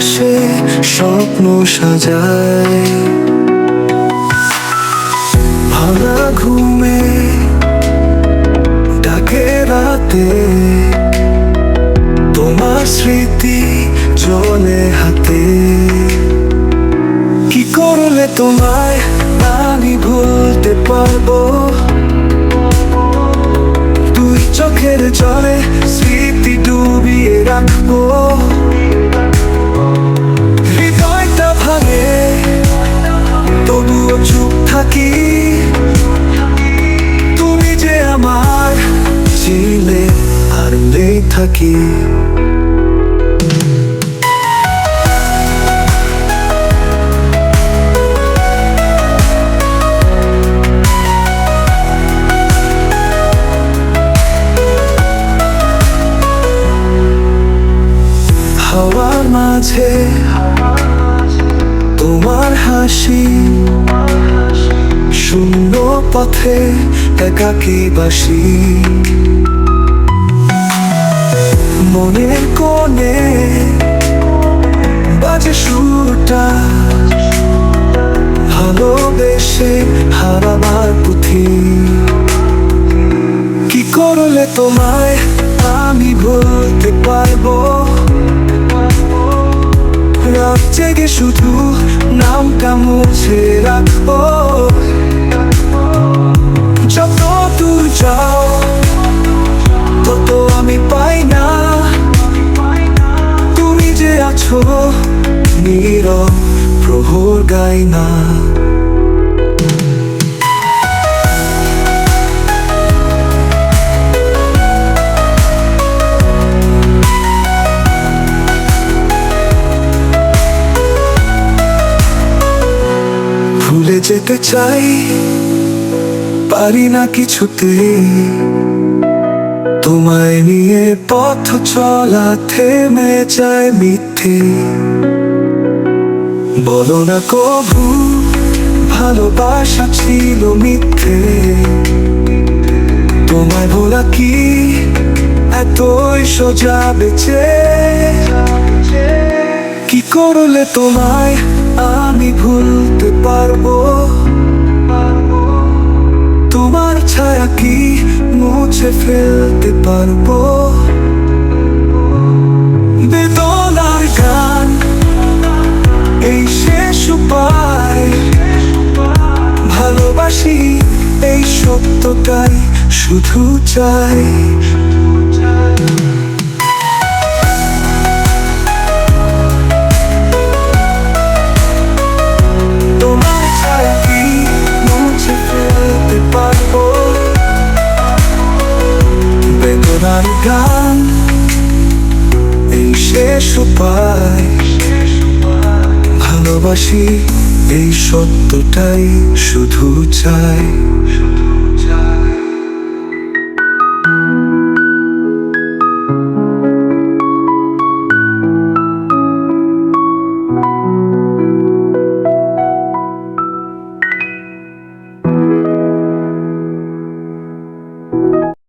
আকাশে স্বপ্ন সাজায়। ভাঙা ঘুমে ডাকে রাতে, তোমার স্মৃতি জলে হাতে। কি করলে তোমায় আমি ভুলতে পারবো? দুই চোখের জলে স্মৃতি ডুবিয়ে রাখবো। হৃদয়টা ভাঙে তবুও চুপ থাকি, তুমি যে আমার ছিলে আর নেই থাকি। হাওয়ার মাঝে তোমার হাসি, শূন্য পথে একাকী বাসি। মনের কোণে বাজে সুরটা, ভালোবেসে হারাবার পুঁথি। কি করলে তোমায় আমি ভুলতে পারবো? রাত জেগে শুধু নামটা মুছে রাখবো। যত দূর যাও তত আমি পাই না, তুমি যে আছো নীরব প্রহর গাই না। ভুলে যেতে চাই, পারি না কিছুতেই। তোমায় নিয়ে পথ চলা থেমে যায় মিথ্যে। বলো না কবু ভালোবাসা ছিল মিথ্যে। তোমায় ভোলা কি এতই সোজা বেঁচে? কি করলে তোমায় আমি ভুলতে পারবো? তোমার ছায়া কি মুছে ফেলতে পারবো? বেদনার গান এই শেষ উপায়, ভালোবাসি এই সত্যটাই শুধু চাই। বেদনার গান এই শেষ উপায়, ভালোবাসি এই সত্যটাই শুধু চাই।